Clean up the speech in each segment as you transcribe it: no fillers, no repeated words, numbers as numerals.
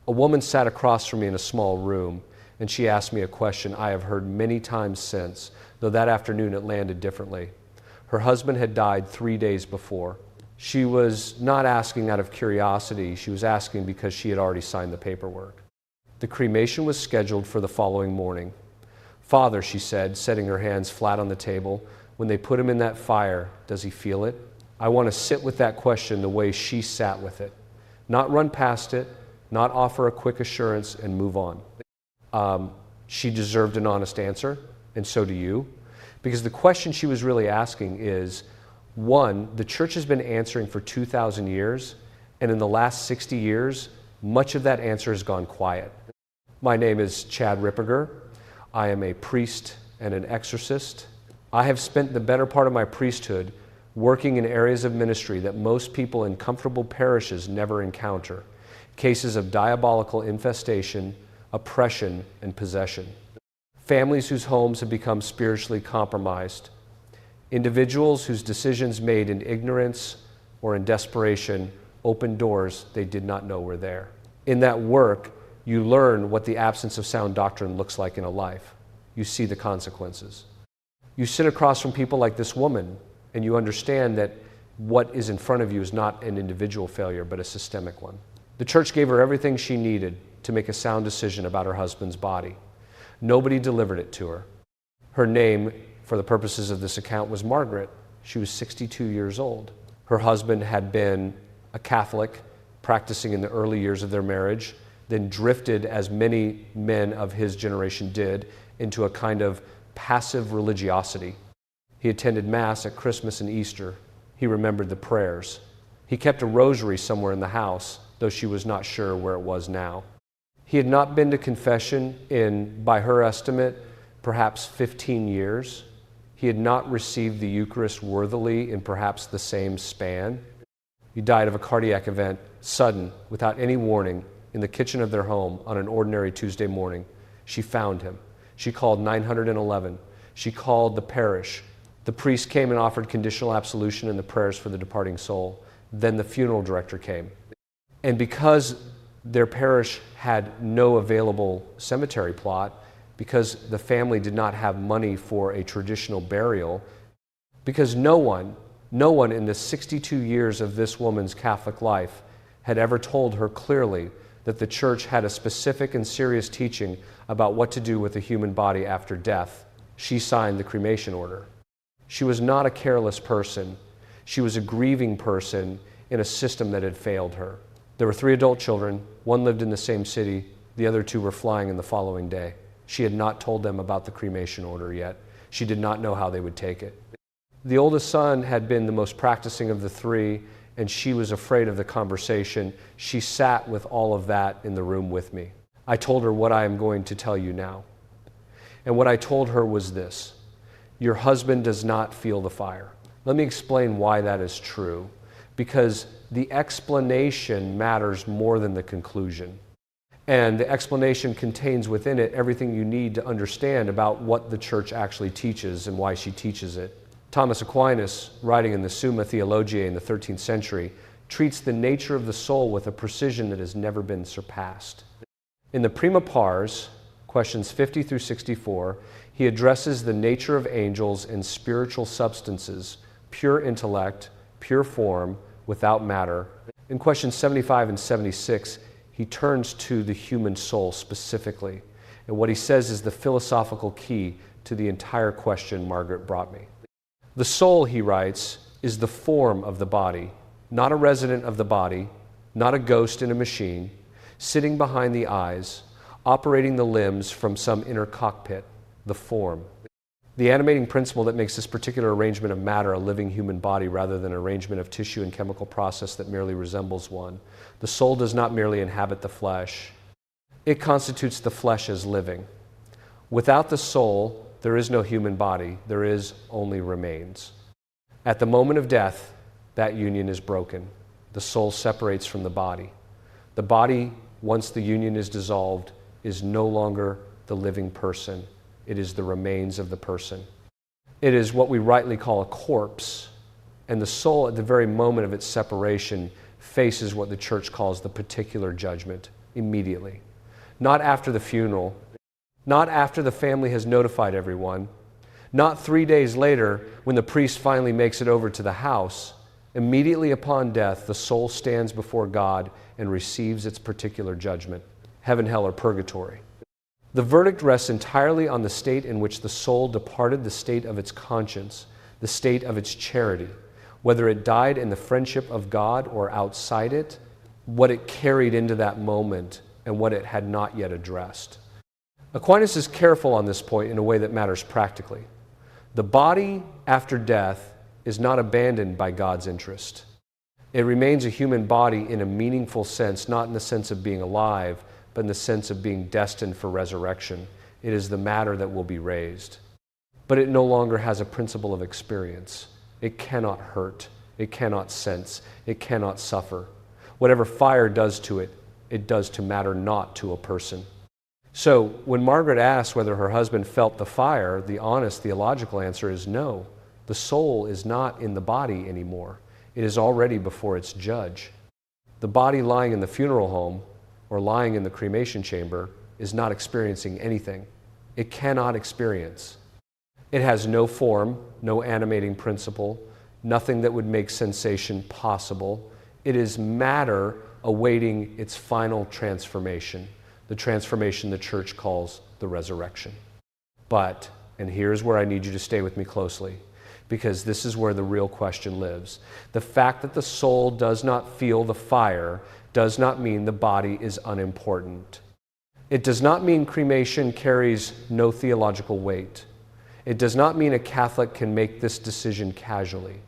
A woman sat across from me in a small room, and she asked me a question I have heard many times since, though that afternoon it landed differently. Her husband had died 3 days before. She was not asking out of curiosity, she was asking because she had already signed the paperwork. The cremation was scheduled for the following morning. "Father," she said, setting her hands flat on the table, "when they put him in that fire, does he feel it?" I want to sit with that question the way she sat with it. Not run past it, not offer a quick assurance and move on. She deserved an honest answer, and so do you. Because the question she was really asking is, one, the church has been answering for 2,000 years, and in the last 60 years, much of that answer has gone quiet. My name is Chad Ripperger. I am a priest and an exorcist. I have spent the better part of my priesthood working in areas of ministry that most people in comfortable parishes never encounter. Cases of diabolical infestation, oppression, and possession. Families whose homes have become spiritually compromised. Individuals whose decisions made in ignorance or in desperation opened doors they did not know were there. In that work, you learn what the absence of sound doctrine looks like in a life. You see the consequences. You sit across from people like this woman, and you understand that what is in front of you is not an individual failure, but a systemic one. The church gave her everything she needed to make a sound decision about her husband's body. Nobody delivered it to her. Her name, for the purposes of this account, was Margaret. She was 62 years old. Her husband had been a Catholic, practicing in the early years of their marriage, then drifted, as many men of his generation did, into a kind of passive religiosity. He attended Mass at Christmas and Easter. He remembered the prayers. He kept a rosary somewhere in the house, though she was not sure where it was now. He had not been to confession in, by her estimate, perhaps 15 years. He had not received the Eucharist worthily in perhaps the same span. He died of a cardiac event, sudden, without any warning, in the kitchen of their home on an ordinary Tuesday morning. She found him. She called 911. She called the parish. The priest came and offered conditional absolution and the prayers for the departing soul. Then the funeral director came. And because their parish had no available cemetery plot, because the family did not have money for a traditional burial, because no one in the 62 years of this woman's Catholic life had ever told her clearly that the church had a specific and serious teaching about what to do with the human body after death, she signed the cremation order. She was not a careless person. She was a grieving person in a system that had failed her. There were 3 adult children. One lived in the same city. The other 2 were flying in the following day. She had not told them about the cremation order yet. She did not know how they would take it. The oldest son had been the most practicing of the 3, and she was afraid of the conversation. She sat with all of that in the room with me. I told her what I am going to tell you now. And what I told her was this: your husband does not feel the fire. Let me explain why that is true. Because the explanation matters more than the conclusion. And the explanation contains within it everything you need to understand about what the church actually teaches and why she teaches it. Thomas Aquinas, writing in the Summa Theologiae in the 13th century, treats the nature of the soul with a precision that has never been surpassed. In the Prima Pars, questions 50 through 64, he addresses the nature of angels and spiritual substances, pure intellect, pure form, without matter. In questions 75 and 76, he turns to the human soul specifically. And what he says is the philosophical key to the entire question Margaret brought me. The soul, he writes, is the form of the body, not a resident of the body, not a ghost in a machine, sitting behind the eyes, operating the limbs from some inner cockpit, the form. The animating principle that makes this particular arrangement of matter a living human body rather than an arrangement of tissue and chemical process that merely resembles one. The soul does not merely inhabit the flesh. It constitutes the flesh as living. Without the soul, there is no human body. There is only remains. At the moment of death, that union is broken. The soul separates from the body. The body, once the union is dissolved, is no longer the living person. It is the remains of the person. It is what we rightly call a corpse, and the soul at the very moment of its separation faces what the church calls the particular judgment. immediately. Not after the funeral, not after the family has notified everyone, not 3 days later when the priest finally makes it over to the house. Immediately upon death, the soul stands before God and receives its particular judgment, heaven, hell, or purgatory. The verdict rests entirely on the state in which the soul departed, the state of its conscience, the state of its charity, whether it died in the friendship of God or outside it, what it carried into that moment, and what it had not yet addressed. Aquinas is careful on this point in a way that matters practically. The body after death is not abandoned by God's interest. It remains a human body in a meaningful sense, not in the sense of being alive, but in the sense of being destined for resurrection. It is the matter that will be raised. But it no longer has a principle of experience. It cannot hurt. It cannot sense. It cannot suffer. Whatever fire does to it, it does to matter not to a person. So when Margaret asks whether her husband felt the fire, the honest theological answer is no. The soul is not in the body anymore. It is already before its judge. The body lying in the funeral home or lying in the cremation chamber is not experiencing anything. It cannot experience. It has no form, no animating principle, nothing that would make sensation possible. It is matter awaiting its final transformation, the transformation the church calls the resurrection. But, and here's where I need you to stay with me closely, because this is where the real question lives. The fact that the soul does not feel the fire does not mean the body is unimportant. It does not mean cremation carries no theological weight. It does not mean a Catholic can make this decision casually,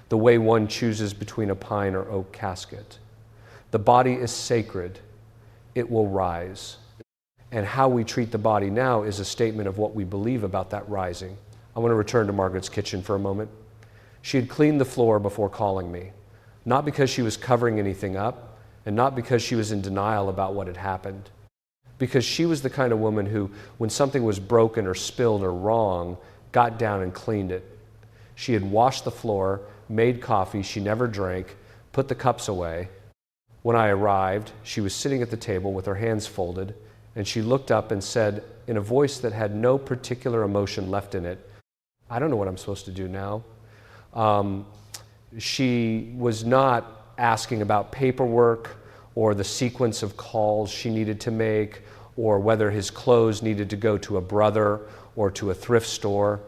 the way one chooses between a pine or oak casket. The body is sacred. It will rise. And how we treat the body now is a statement of what we believe about that rising. I want to return to Margaret's kitchen for a moment. She had cleaned the floor before calling me, not because she was covering anything up, and not because she was in denial about what had happened, because she was the kind of woman who, when something was broken or spilled or wrong, got down and cleaned it. She had washed the floor, made coffee she never drank, put the cups away. When I arrived, she was sitting at the table with her hands folded, and she looked up and said, in a voice that had no particular emotion left in it, "I don't know what I'm supposed to do now." She was not asking about paperwork or the sequence of calls she needed to make or whether his clothes needed to go to a brother or to a thrift store.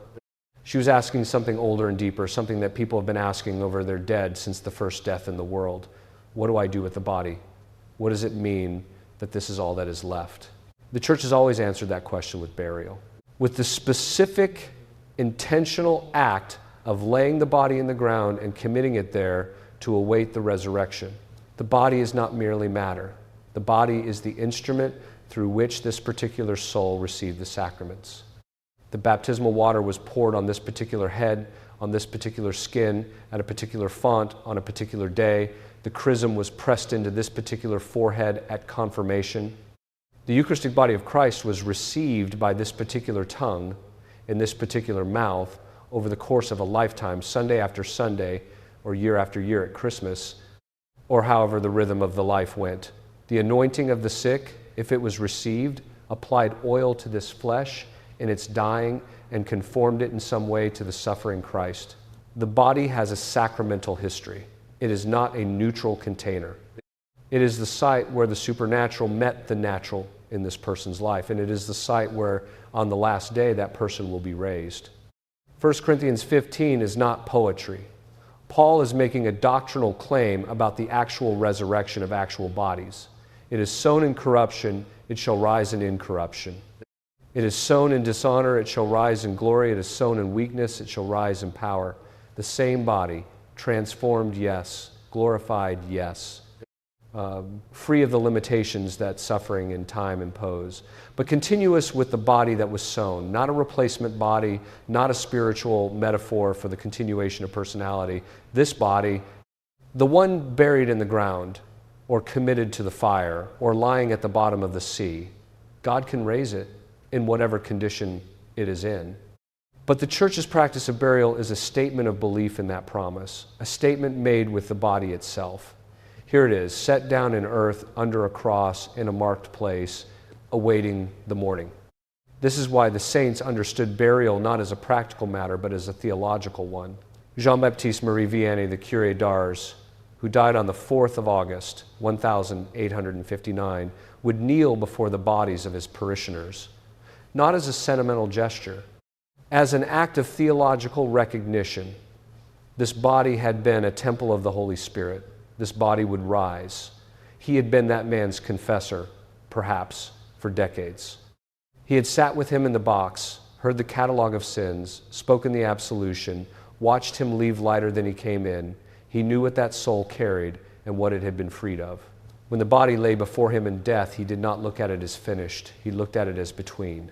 She was asking something older and deeper, something that people have been asking over their dead since the first death in the world. What do I do with the body? What does it mean that this is all that is left? The church has always answered that question with burial, with the specific, intentional act of laying the body in the ground and committing it there to await the resurrection. The body is not merely matter. The body is the instrument through which this particular soul received the sacraments. The baptismal water was poured on this particular head, on this particular skin, at a particular font, on a particular day. The chrism was pressed into this particular forehead at confirmation. The Eucharistic body of Christ was received by this particular tongue, in this particular mouth, over the course of a lifetime, Sunday after Sunday, or year after year at Christmas, or however the rhythm of the life went. The anointing of the sick, if it was received, applied oil to this flesh in its dying and conformed it in some way to the suffering Christ. The body has a sacramental history. It is not a neutral container. It is the site where the supernatural met the natural in this person's life, and it is the site where on the last day that person will be raised. 1 Corinthians 15 is not poetry. Paul is making a doctrinal claim about the actual resurrection of actual bodies. It is sown in corruption, it shall rise in incorruption. It is sown in dishonor, it shall rise in glory. It is sown in weakness, it shall rise in power. The same body, transformed, yes. Glorified, yes. Free of the limitations that suffering and time impose, but continuous with the body that was sown, not a replacement body, not a spiritual metaphor for the continuation of personality. This body, the one buried in the ground or committed to the fire or lying at the bottom of the sea, God can raise it in whatever condition it is in. But the Church's practice of burial is a statement of belief in that promise, a statement made with the body itself. Here it is, set down in earth under a cross in a marked place, awaiting the morning. This is why the saints understood burial not as a practical matter, but as a theological one. Jean-Baptiste Marie Vianney, the Curé d'Ars, who died on the 4th of August, 1859, would kneel before the bodies of his parishioners, not as a sentimental gesture, as an act of theological recognition. This body had been a temple of the Holy Spirit. This body would rise. He had been that man's confessor, perhaps, for decades. He had sat with him in the box, heard the catalog of sins, spoken the absolution, watched him leave lighter than he came in. He knew what that soul carried and what it had been freed of. When the body lay before him in death, he did not look at it as finished. He looked at it as between.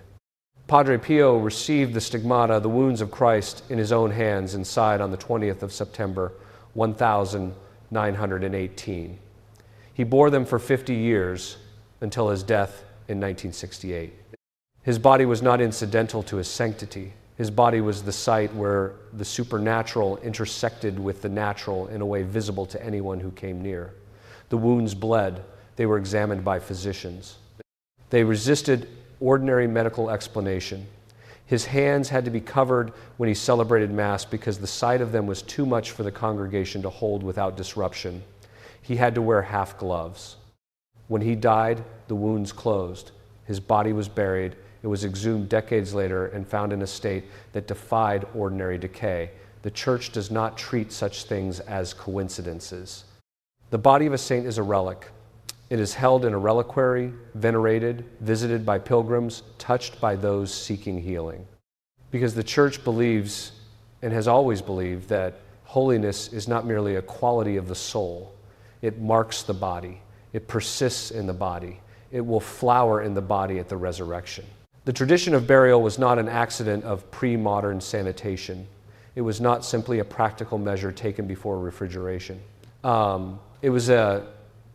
Padre Pio received the stigmata, the wounds of Christ, in his own hands inside on the 20th of September, 1918. He bore them for 50 years until his death in 1968. His body was not incidental to his sanctity. His body was the site where the supernatural intersected with the natural in a way visible to anyone who came near. The wounds bled. They were examined by physicians. They resisted ordinary medical explanation. His hands had to be covered when he celebrated Mass because the sight of them was too much for the congregation to hold without disruption. He had to wear half gloves. When he died, the wounds closed. His body was buried. It was exhumed decades later and found in a state that defied ordinary decay. The Church does not treat such things as coincidences. The body of a saint is a relic. It is held in a reliquary, venerated, visited by pilgrims, touched by those seeking healing. Because the Church believes, and has always believed, that holiness is not merely a quality of the soul. It marks the body. It persists in the body. It will flower in the body at the resurrection. The tradition of burial was not an accident of pre-modern sanitation. It was not simply a practical measure taken before refrigeration. It was a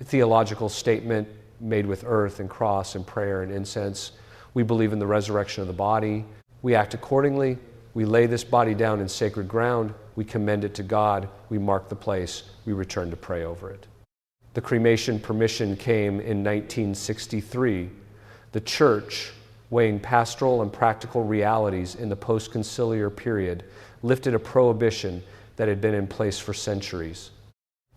theological statement made with earth and cross and prayer and incense. We believe in the resurrection of the body. We act accordingly. We lay this body down in sacred ground. We commend it to God. We mark the place. We return to pray over it. The cremation permission came in 1963. The Church, weighing pastoral and practical realities in the post-conciliar period, lifted a prohibition that had been in place for centuries.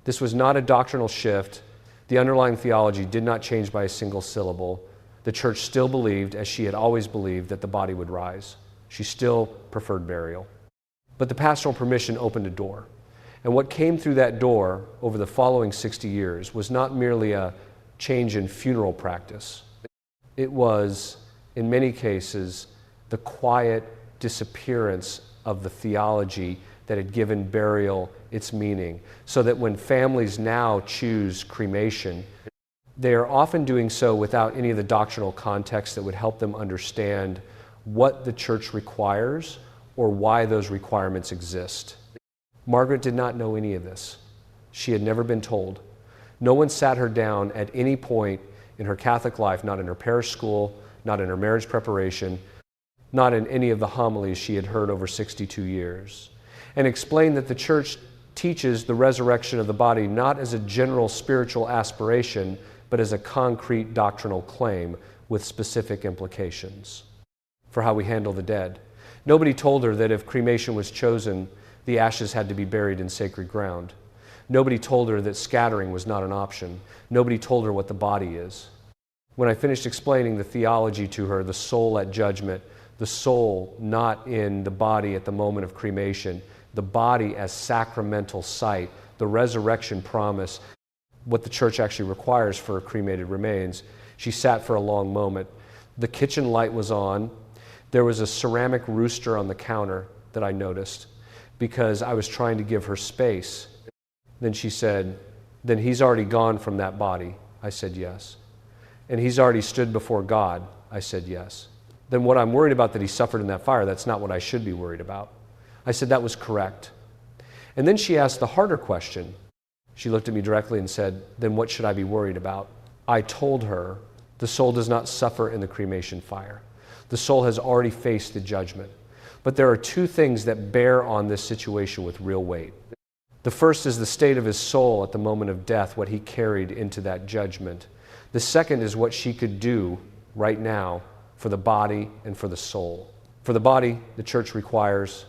This was not a doctrinal shift. The underlying theology did not change by a single syllable. The Church still believed, as she had always believed, that the body would rise. She still preferred burial. But the pastoral permission opened a door. And what came through that door over the following 60 years was not merely a change in funeral practice. It was, in many cases, the quiet disappearance of the theology that had given burial its meaning, so that when families now choose cremation, they are often doing so without any of the doctrinal context that would help them understand what the Church requires or why those requirements exist. Margaret did not know any of this. She had never been told. No one sat her down at any point in her Catholic life, not in her parish school, not in her marriage preparation, not in any of the homilies she had heard over 62 years, and explained that the Church teaches the resurrection of the body not as a general spiritual aspiration, but as a concrete doctrinal claim with specific implications for how we handle the dead. Nobody told her that if cremation was chosen, the ashes had to be buried in sacred ground. Nobody told her that scattering was not an option. Nobody told her what the body is. When I finished explaining the theology to her, the soul at judgment, the soul not in the body at the moment of cremation, the body as sacramental site, the resurrection promise, what the Church actually requires for cremated remains, she sat for a long moment. The kitchen light was on. There was a ceramic rooster on the counter that I noticed because I was trying to give her space. Then she said, "Then he's already gone from that body." I said, "Yes." "And he's already stood before God." I said, "Yes." "Then what I'm worried about that he suffered in that fire, that's not what I should be worried about." I said, "That was correct." And then she asked the harder question. She looked at me directly and said, "Then what should I be worried about?" I told her, the soul does not suffer in the cremation fire. The soul has already faced the judgment. But there are two things that bear on this situation with real weight. The first is the state of his soul at the moment of death, what he carried into that judgment. The second is what she could do right now for the body and for the soul. For the body, the church requires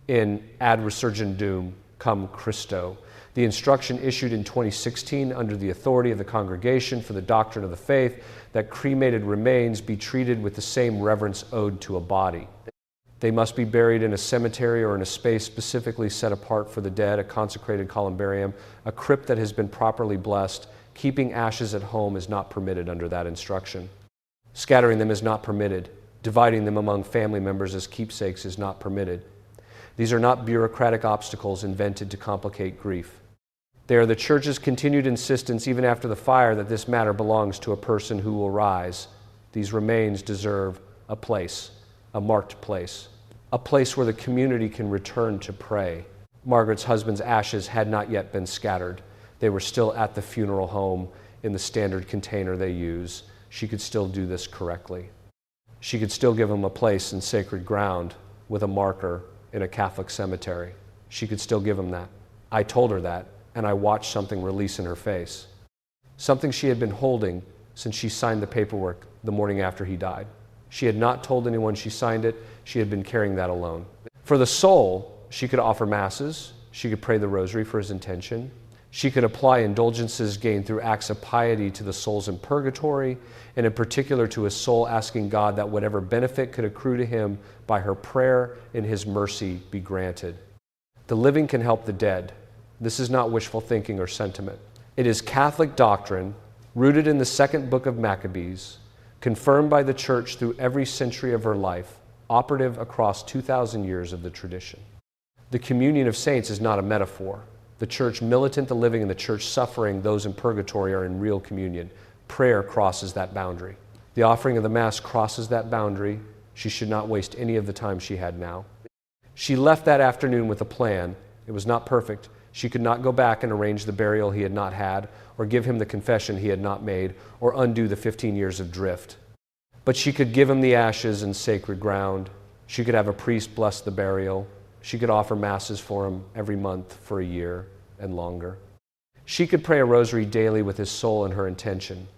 in ad resurgendum cum Christo, the instruction issued in 2016 under the authority of the Congregation for the Doctrine of the Faith that cremated remains be treated with the same reverence owed to a body. They must be buried in a cemetery or in a space specifically set apart for the dead, a consecrated columbarium, a crypt that has been properly blessed. Keeping ashes at home is not permitted under that instruction. Scattering them is not permitted. Dividing them among family members as keepsakes is not permitted. These are not bureaucratic obstacles invented to complicate grief. They are the Church's continued insistence, even after the fire, that this matter belongs to a person who will rise. These remains deserve a place, a marked place, a place where the community can return to pray. Margaret's husband's ashes had not yet been scattered. They were still at the funeral home in the standard container they use. She could still do this correctly. She could still give him a place in sacred ground with a marker in a Catholic cemetery. She could still give him that. I told her that, and I watched something release in her face. Something she had been holding since she signed the paperwork the morning after he died. She had not told anyone she signed it. She had been carrying that alone. For the soul, she could offer masses. She could pray the rosary for his intention. She could apply indulgences gained through acts of piety to the souls in purgatory, and in particular to his soul, asking God that whatever benefit could accrue to him by her prayer in his mercy be granted. The living can help the dead. This is not wishful thinking or sentiment. It is Catholic doctrine, rooted in the second book of Maccabees, confirmed by the Church through every century of her life, operative across 2,000 years of the tradition. The communion of saints is not a metaphor. The Church militant, the living, and the Church suffering, those in purgatory, are in real communion. Prayer crosses that boundary. The offering of the Mass crosses that boundary. She should not waste any of the time she had now. She left that afternoon with a plan. It was not perfect. She could not go back and arrange the burial he had not had, or give him the confession he had not made, or undo the 15 years of drift. But she could give him the ashes in sacred ground. She could have a priest bless the burial. She could offer masses for him every month for a year and longer. She could pray a rosary daily with his soul and her intention.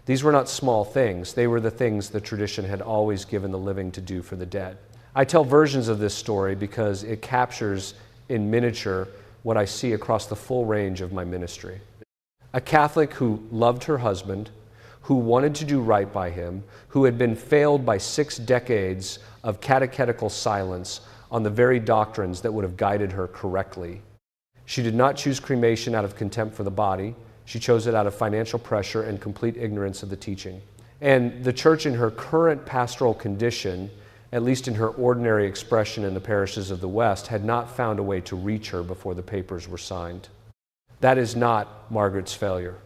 These were not small things. They were the things the tradition had always given the living to do for the dead. I tell versions of this story because it captures in miniature what I see across the full range of my ministry. A Catholic who loved her husband, who wanted to do right by him, who had been failed by 6 decades of catechetical silence on the very doctrines that would have guided her correctly. She did not choose cremation out of contempt for the body. She chose it out of financial pressure and complete ignorance of the teaching. And the Church, in her current pastoral condition, at least in her ordinary expression in the parishes of the West, had not found a way to reach her before the papers were signed. That is not Margaret's failure.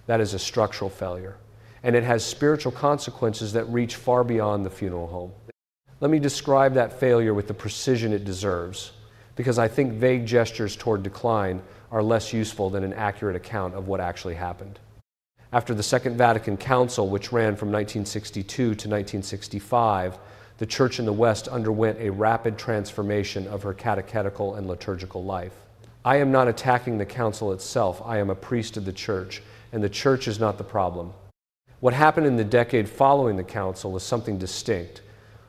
That is a structural failure. And it has spiritual consequences that reach far beyond the funeral home. Let me describe that failure with the precision it deserves, because I think vague gestures toward decline are less useful than an accurate account of what actually happened. After the Second Vatican Council, which ran from 1962 to 1965, the Church in the West underwent a rapid transformation of her catechetical and liturgical life. I am not attacking the council itself. I am a priest of the Church, and the Church is not the problem. What happened in the decade following the council is something distinct.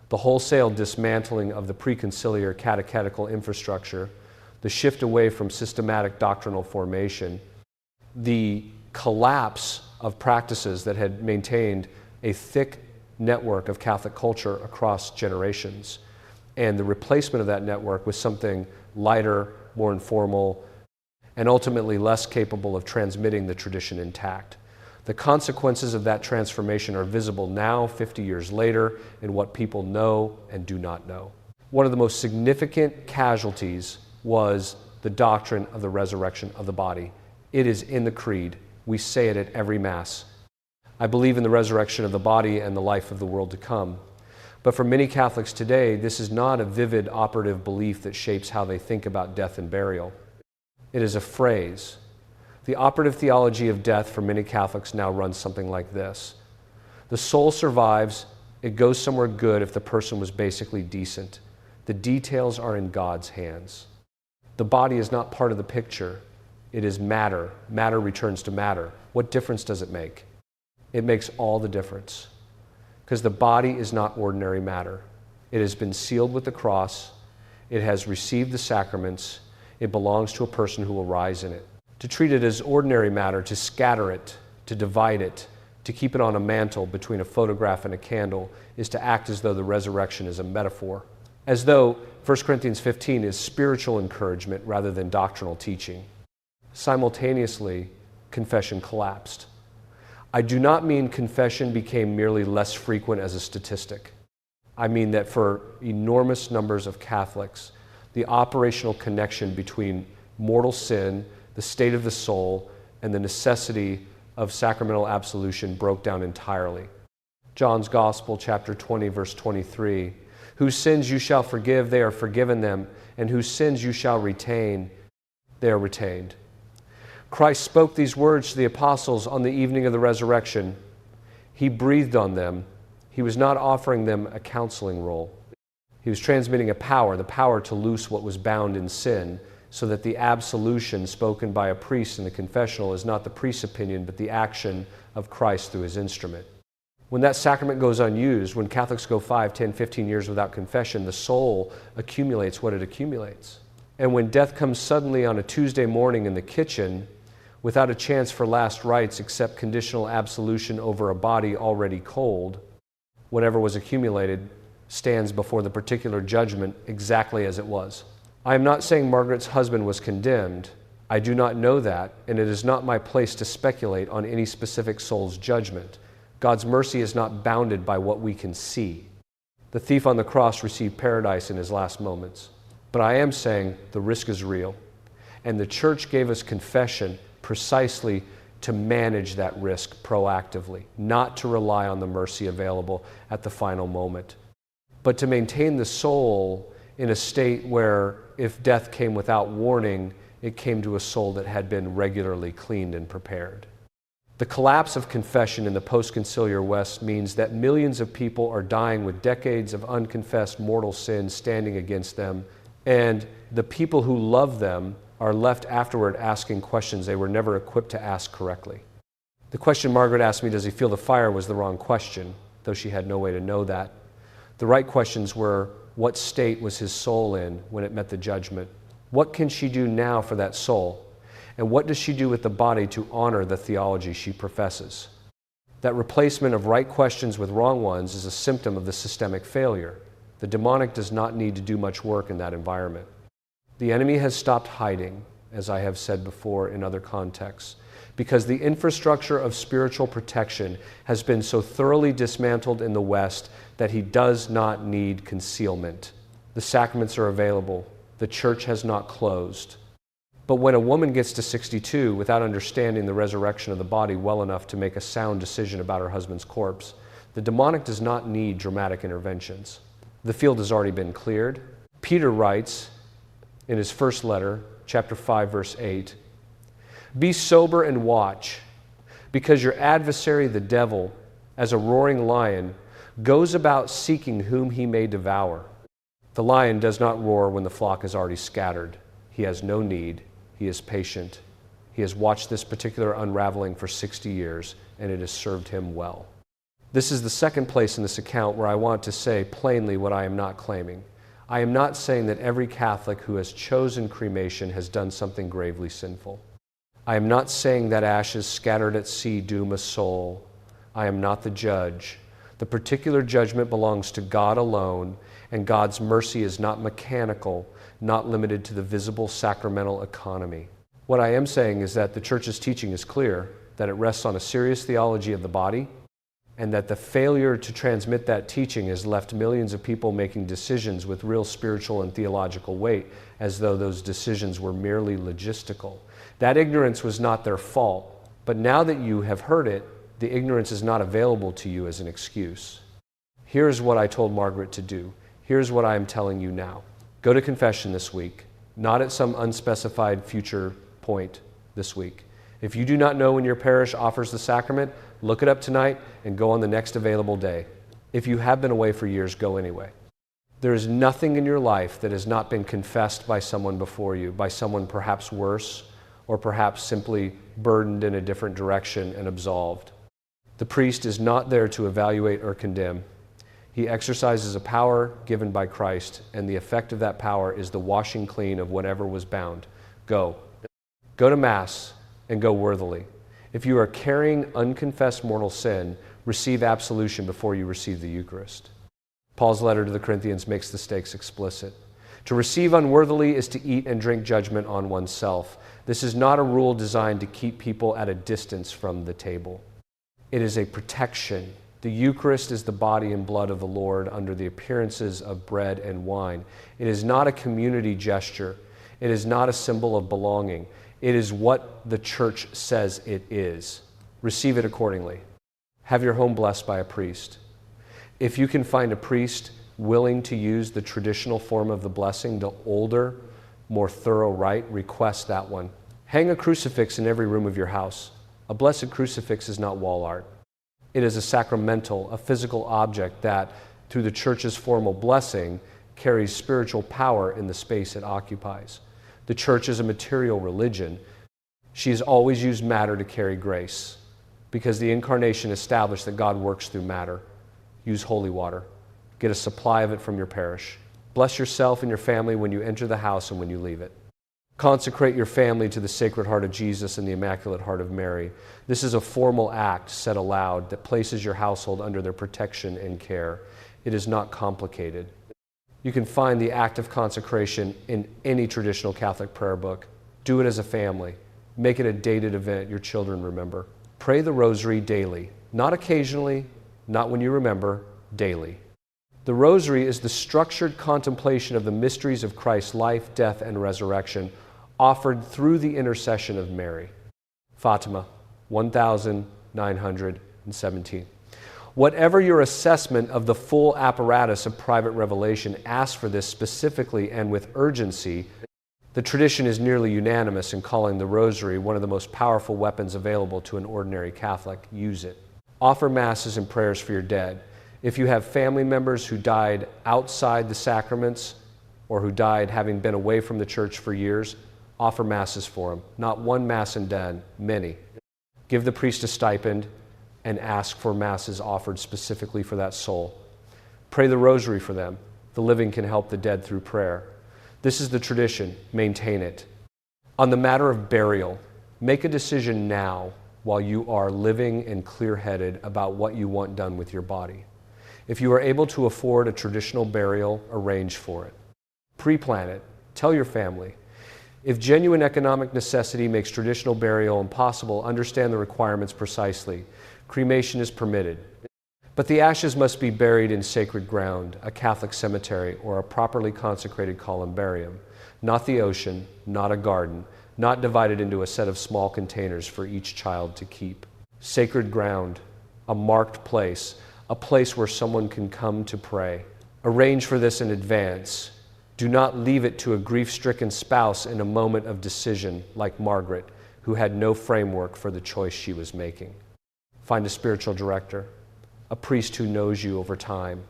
The wholesale dismantling of the preconciliar catechetical infrastructure, the shift away from systematic doctrinal formation, the collapse of practices that had maintained a thick network of Catholic culture across generations, and the replacement of that network with something lighter, more informal, and ultimately less capable of transmitting the tradition intact. The consequences of that transformation are visible now, 50 years later, in what people know and do not know. One of the most significant casualties was the doctrine of the resurrection of the body. It is in the Creed. We say it at every Mass. I believe in the resurrection of the body and the life of the world to come. But for many Catholics today, this is not a vivid operative belief that shapes how they think about death and burial. It is a phrase. The operative theology of death for many Catholics now runs something like this. The soul survives. It goes somewhere good if the person was basically decent. The details are in God's hands. The body is not part of the picture. It is matter. Matter returns to matter. What difference does it make? It makes all the difference. Because the body is not ordinary matter. It has been sealed with the cross. It has received the sacraments. It belongs to a person who will rise in it. To treat it as ordinary matter, to scatter it, to divide it, to keep it on a mantle between a photograph and a candle, is to act as though the resurrection is a metaphor. As though 1 Corinthians 15 is spiritual encouragement rather than doctrinal teaching. Simultaneously, confession collapsed. I do not mean confession became merely less frequent as a statistic. I mean that for enormous numbers of Catholics, the operational connection between mortal sin, the state of the soul, and the necessity of sacramental absolution broke down entirely. John's Gospel, chapter 20, verse 23, whose sins you shall forgive, they are forgiven them, and whose sins you shall retain, they are retained. Christ spoke these words to the apostles on the evening of the resurrection. He breathed on them. He was not offering them a counseling role. He was transmitting a power, the power to loose what was bound in sin, so that the absolution spoken by a priest in the confessional is not the priest's opinion, but the action of Christ through his instrument. When that sacrament goes unused, when Catholics go 5, 10, 15 years without confession, the soul accumulates what it accumulates. And when death comes suddenly on a Tuesday morning in the kitchen, without a chance for last rites except conditional absolution over a body already cold, whatever was accumulated stands before the particular judgment exactly as it was. I am not saying Margaret's husband was condemned. I do not know that, and it is not my place to speculate on any specific soul's judgment. God's mercy is not bounded by what we can see. The thief on the cross received paradise in his last moments. But I am saying the risk is real. And the church gave us confession precisely to manage that risk proactively, not to rely on the mercy available at the final moment, but to maintain the soul in a state where if death came without warning, it came to a soul that had been regularly cleaned and prepared. The collapse of confession in the post-conciliar West means that millions of people are dying with decades of unconfessed mortal sin standing against them, and the people who love them are left afterward asking questions they were never equipped to ask correctly. The question Margaret asked me, does he feel the fire, was the wrong question, though she had no way to know that. The right questions were, what state was his soul in when it met the judgment? What can she do now for that soul? And what does she do with the body to honor the theology she professes? That replacement of right questions with wrong ones is a symptom of the systemic failure. The demonic does not need to do much work in that environment. The enemy has stopped hiding, as I have said before in other contexts, because the infrastructure of spiritual protection has been so thoroughly dismantled in the West that he does not need concealment. The sacraments are available. The church has not closed. But when a woman gets to 62 without understanding the resurrection of the body well enough to make a sound decision about her husband's corpse, the demonic does not need dramatic interventions. The field has already been cleared. Peter writes in his first letter, chapter 5, verse 8, "Be sober and watch, because your adversary, the devil, as a roaring lion, goes about seeking whom he may devour. The lion does not roar when the flock is already scattered. He has no need. He is patient. He has watched this particular unraveling for 60 years, and it has served him well." This is the second place in this account where I want to say plainly what I am not claiming. I am not saying that every Catholic who has chosen cremation has done something gravely sinful. I am not saying that ashes scattered at sea doom a soul. I am not the judge. The particular judgment belongs to God alone, and God's mercy is not mechanical, not limited to the visible sacramental economy. What I am saying is that the Church's teaching is clear, that it rests on a serious theology of the body, and that the failure to transmit that teaching has left millions of people making decisions with real spiritual and theological weight, as though those decisions were merely logistical. That ignorance was not their fault, but now that you have heard it, the ignorance is not available to you as an excuse. Here's what I told Margaret to do. Here's what I am telling you now. Go to confession this week, not at some unspecified future point this week. If you do not know when your parish offers the sacrament, look it up tonight and go on the next available day. If you have been away for years, go anyway. There is nothing in your life that has not been confessed by someone before you, by someone perhaps worse, or perhaps simply burdened in a different direction and absolved. The priest is not there to evaluate or condemn. He exercises a power given by Christ, and the effect of that power is the washing clean of whatever was bound. Go. Go to Mass and go worthily. If you are carrying unconfessed mortal sin, receive absolution before you receive the Eucharist. Paul's letter to the Corinthians makes the stakes explicit. To receive unworthily is to eat and drink judgment on oneself. This is not a rule designed to keep people at a distance from the table. It is a protection. The Eucharist is the body and blood of the Lord under the appearances of bread and wine. It is not a community gesture. It is not a symbol of belonging. It is what the Church says it is. Receive it accordingly. Have your home blessed by a priest. If you can find a priest willing to use the traditional form of the blessing, the older, more thorough rite, request that one. Hang a crucifix in every room of your house. A blessed crucifix is not wall art. It is a sacramental, a physical object that, through the Church's formal blessing, carries spiritual power in the space it occupies. The Church is a material religion. She has always used matter to carry grace, because the Incarnation established that God works through matter. Use holy water. Get a supply of it from your parish. Bless yourself and your family when you enter the house and when you leave it. Consecrate your family to the Sacred Heart of Jesus and the Immaculate Heart of Mary. This is a formal act said aloud that places your household under their protection and care. It is not complicated. You can find the act of consecration in any traditional Catholic prayer book. Do it as a family. Make it a dated event your children remember. Pray the Rosary daily, not occasionally, not when you remember, daily. The Rosary is the structured contemplation of the mysteries of Christ's life, death, and resurrection, offered through the intercession of Mary. Fatima, 1917. Whatever your assessment of the full apparatus of private revelation, ask for this specifically and with urgency. The tradition is nearly unanimous in calling the Rosary one of the most powerful weapons available to an ordinary Catholic. Use it. Offer masses and prayers for your dead. If you have family members who died outside the sacraments or who died having been away from the Church for years, offer masses for them. Not one mass and done, many. Give the priest a stipend and ask for masses offered specifically for that soul. Pray the Rosary for them. The living can help the dead through prayer. This is the tradition. Maintain it. On the matter of burial, make a decision now while you are living and clear-headed about what you want done with your body. If you are able to afford a traditional burial, arrange for it. Pre-plan it. Tell your family. If genuine economic necessity makes traditional burial impossible, understand the requirements precisely. Cremation is permitted. But the ashes must be buried in sacred ground, a Catholic cemetery, or a properly consecrated columbarium. Not the ocean, not a garden, not divided into a set of small containers for each child to keep. Sacred ground, a marked place, a place where someone can come to pray. Arrange for this in advance. Do not leave it to a grief-stricken spouse in a moment of decision, like Margaret, who had no framework for the choice she was making. Find a spiritual director, a priest who knows you over time,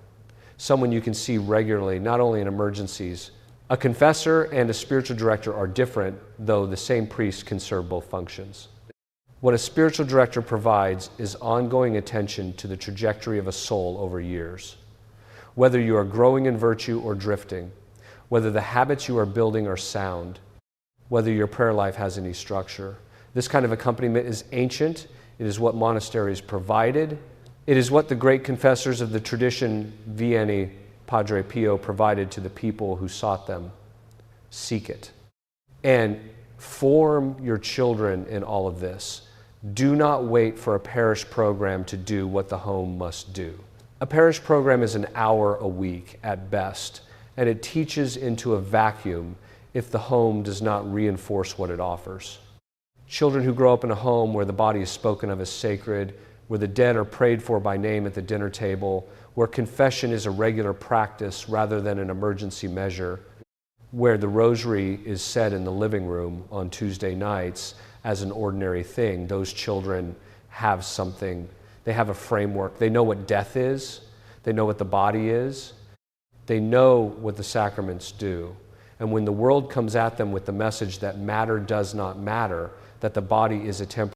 someone you can see regularly, not only in emergencies. A confessor and a spiritual director are different, though the same priest can serve both functions. What a spiritual director provides is ongoing attention to the trajectory of a soul over years. Whether you are growing in virtue or drifting, whether the habits you are building are sound, whether your prayer life has any structure. This kind of accompaniment is ancient. It is what monasteries provided. It is what the great confessors of the tradition, Vianney, Padre Pio, provided to the people who sought them. Seek it. And form your children in all of this. Do not wait for a parish program to do what the home must do. A parish program is an hour a week at best, and it teaches into a vacuum if the home does not reinforce what it offers. Children who grow up in a home where the body is spoken of as sacred, where the dead are prayed for by name at the dinner table, where confession is a regular practice rather than an emergency measure, where the Rosary is said in the living room on Tuesday nights as an ordinary thing, those children have something. They have a framework. They know what death is. They know what the body is. They know what the sacraments do. And when the world comes at them with the message that matter does not matter, that the body is a temporary